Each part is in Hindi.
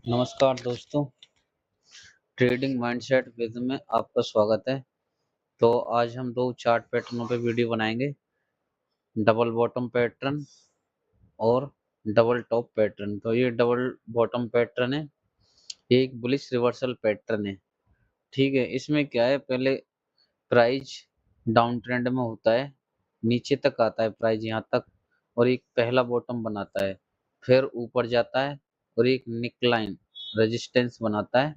नमस्कार दोस्तों, ट्रेडिंग माइंडसेट विद में आपका स्वागत है। तो आज हम दो चार्ट पैटर्नों पे वीडियो बनाएंगे। डबल बॉटम पैटर्न और डबल टॉप पैटर्न। तो ये डबल बॉटम पैटर्न है, ये एक बुलिश रिवर्सल पैटर्न है। ठीक है, इसमें क्या है, पहले प्राइस डाउन ट्रेंड में होता है, नीचे तक आता है प्राइस यहाँ तक, और एक पहला बॉटम बनाता है, फिर ऊपर जाता है और एक निकलाइन रेजिस्टेंस बनाता है,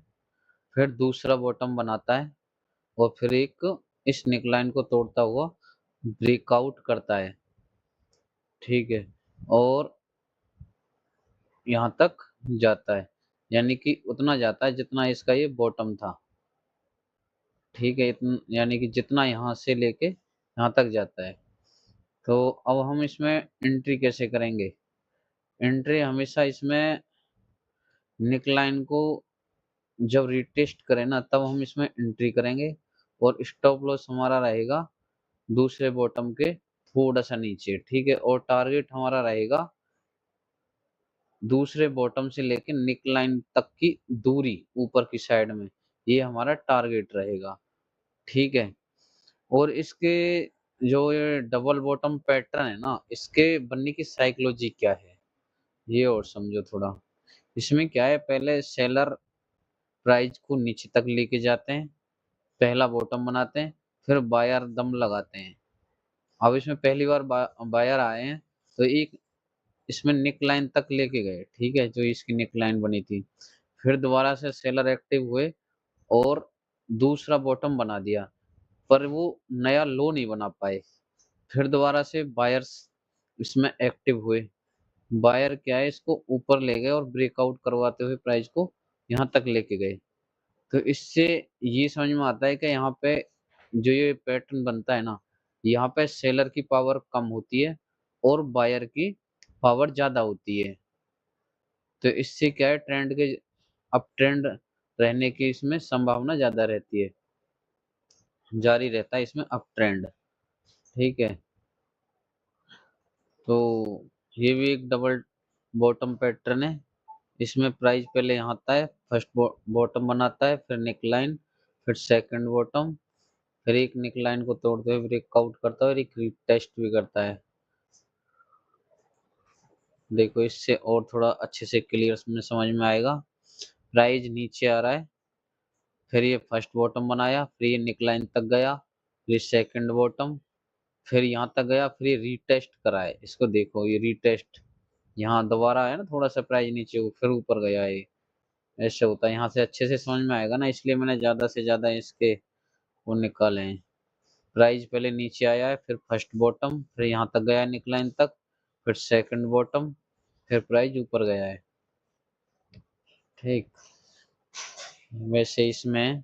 फिर दूसरा बॉटम बनाता है और फिर एक इस नेकलाइन को तोड़ता हुआ ब्रेकआउट करता है। ठीक है, और यहाँ तक जाता है, यानी कि उतना जाता है जितना इसका ये बॉटम था। ठीक है, यानी कि जितना यहाँ से लेके यहाँ तक जाता है। तो अब हम इसमें एंट्री कैसे करेंगे? एंट्री हमेशा इसमें नेकलाइन को जब रिटेस्ट करें ना, तब हम इसमें एंट्री करेंगे, और स्टॉप लॉस हमारा रहेगा दूसरे बॉटम के थोड़ा सा नीचे। ठीक है, और टारगेट हमारा रहेगा दूसरे बॉटम से लेके निक लाइन तक की दूरी ऊपर की साइड में, ये हमारा टारगेट रहेगा। ठीक है, और इसके जो ये डबल बॉटम पैटर्न है ना, इसके बनने की साइकोलॉजी क्या है ये और समझो थोड़ा। इसमें क्या है, पहले सेलर प्राइस को नीचे तक लेके जाते हैं, पहला बॉटम बनाते हैं, फिर बायर दम लगाते हैं। अब इसमें पहली बार बायर आए हैं, तो एक इसमें निक लाइन तक लेके गए। ठीक है, जो इसकी निक लाइन बनी थी, फिर दोबारा से सेलर एक्टिव हुए और दूसरा बॉटम बना दिया, पर वो नया लो नहीं बना पाए। फिर दोबारा से बायर्स इसमें एक्टिव हुए, बायर क्या है, इसको ऊपर ले गए और ब्रेकआउट करवाते हुए प्राइस को यहाँ तक लेके गए। तो इससे ये समझ में आता है कि यहाँ पे जो ये पैटर्न बनता है ना, यहाँ पे सेलर की पावर कम होती है और बायर की पावर ज्यादा होती है। तो इससे क्या है, ट्रेंड के अप ट्रेंड रहने की इसमें संभावना ज्यादा रहती है, जारी रहता है इसमें अप ट्रेंड। ठीक है, तो ये भी एक डबल बॉटम पैटर्न है। इसमें प्राइस पहले यहाँ आता है, फर्स्ट बॉटम बनाता है, फिर निकलाइन, फिर सेकंड बॉटम, फिर एक निकलाइन को तोड़ते हुए ब्रेकआउट करता है और एक रीटेस्ट भी करता है। देखो, इससे और थोड़ा अच्छे से क्लियर में समझ में आएगा। प्राइस नीचे आ रहा है, फिर ये फर्स्ट बॉटम बनाया, फिर ये निकलाइन तक गया, फिर सेकंड बॉटम, फिर यहाँ तक गया, फिर ये रीटेस्ट करा है। इसको देखो, ये रीटेस्ट यहाँ दोबारा आया ना, थोड़ा सा प्राइस नीचे को, फिर ऊपर गया है। ऐसे होता है, यहाँ से अच्छे से समझ में आएगा ना, इसलिए मैंने ज्यादा से ज्यादा इसके वो निकाले हैं। प्राइस पहले नीचे आया है, फिर फर्स्ट बॉटम, फिर यहाँ तक गया है निकलाइन तक, फिर सेकंड बॉटम, फिर प्राइस ऊपर गया है। ठीक, वैसे इसमें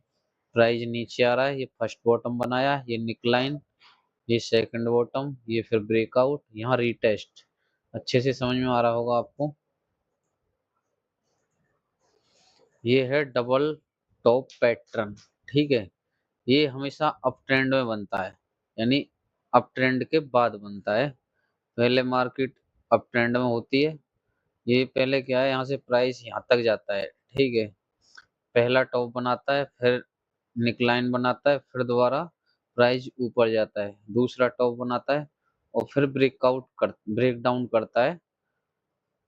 प्राइस नीचे आ रहा है, ये फर्स्ट बॉटम बनाया, ये निकलाइन, ये सेकंड बॉटम, ये फिर ब्रेकआउट, यहाँ रीटेस्ट। अच्छे से समझ में आ रहा होगा आपको। ये है डबल टॉप पैटर्न। ठीक है, ये हमेशा अप ट्रेंड में बनता है, यानी अप ट्रेंड के बाद बनता है। पहले मार्केट अप ट्रेंड में होती है, ये पहले क्या है, यहाँ से प्राइस यहाँ तक जाता है। ठीक है, पहला टॉप बनाता है, फिर निकलाइन बनाता है, फिर दोबारा प्राइस ऊपर जाता है, दूसरा टॉप बनाता है, और फिर ब्रेक डाउन करता है,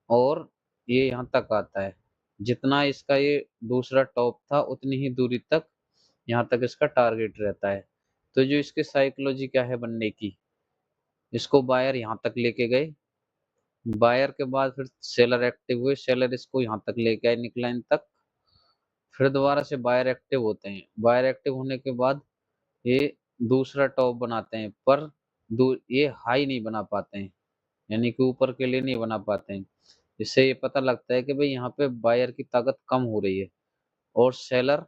और ये यहाँ तक आता है। जितना इसका ये दूसरा टॉप था, उतनी ही दूरी तक यहाँ तक इसका टारगेट रहता है। तो जो इसकी साइकोलॉजी क्या है बनने की, इसको बायर यहाँ तक लेके गए, बायर के बाद फिर सेलर एक्टिव हुए, सेलर इसको यहाँ तक लेके आए निकलाइन तक, फिर दोबारा से बायर एक्टिव होते हैं, बायर एक्टिव होने के बाद ये दूसरा टॉप बनाते हैं, पर ये हाई नहीं बना पाते हैं, यानी कि ऊपर के लिए नहीं बना पाते हैं। इससे ये पता लगता है कि भाई यहाँ पे बायर की ताकत कम हो रही है और सेलर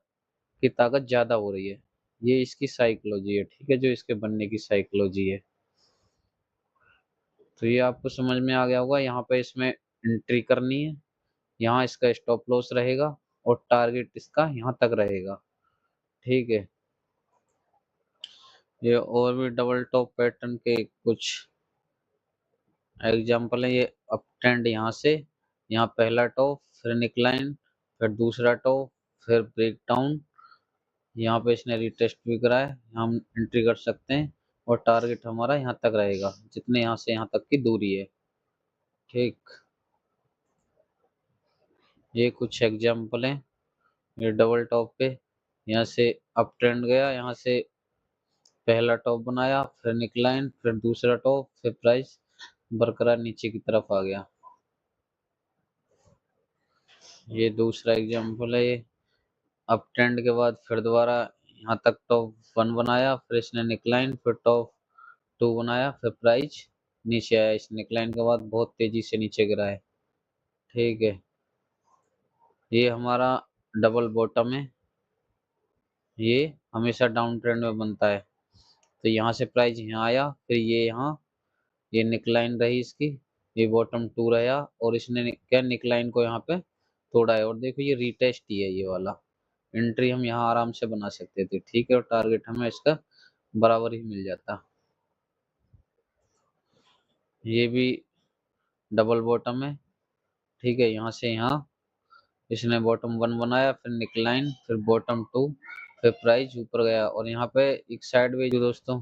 की ताकत ज्यादा हो रही है। ये इसकी साइकोलॉजी है। ठीक है, जो इसके बनने की साइकोलॉजी है। तो ये आपको समझ में आ गया होगा। यहाँ पे इसमें एंट्री करनी है, यहाँ इसका स्टॉप लॉस रहेगा, और टारगेट इसका यहाँ तक रहेगा। ठीक है, ये और भी डबल टॉप पैटर्न के कुछ एग्जाम्पल है। ये अप ट्रेंड यहाँ से, यहाँ पहला टॉप, फिर निकलाइन, फिर दूसरा टॉप, फिर ब्रेक डाउन। यहाँ पे इसने रिटेस्ट भी करा है, हम एंट्री कर सकते हैं और टारगेट हमारा यहाँ तक रहेगा जितने यहाँ से यहाँ तक की दूरी है। ठीक, ये कुछ एग्जाम्पल हैं। ये डबल टॉप पे यहाँ से अप ट्रेंड गया, यहाँ से पहला टॉप बनाया, फिर निकलाइन, फिर दूसरा टॉप, फिर प्राइस बरकरार नीचे की तरफ आ गया। ये दूसरा एग्जाम्पल है। ये अप ट्रेंड के बाद फिर दोबारा यहाँ तक टॉप वन बनाया, फिर इसने निकलाइन, फिर टॉप टू बनाया, फिर प्राइस नीचे आया। इस निकलाइन के बाद बहुत तेजी से नीचे गिरा है। ठीक है, ये हमारा डबल बॉटम है। ये हमेशा डाउन ट्रेंड में बनता है। तो यहाँ से प्राइस यहाँ आया, फिर ये यहाँ, ये निकलाइन रही इसकी, ये बॉटम टू रहा और इसने क्या निकलाइन को यहाँ पे तोड़ा है। और देखो ये रीटेस्ट ही है ये वाला। एंट्री हम यहाँ आराम से बना सकते थे। ठीक है, और टारगेट हमें इसका बराबर ही मिल जाता। ये भी डबल बॉटम है। ठीक है, यहाँ से यहाँ इसने बॉटम वन बनाया, फिर निकलाइन, फिर बॉटम टू, फिर प्राइस ऊपर गया और यहाँ पे एक साइडवेज दोस्तों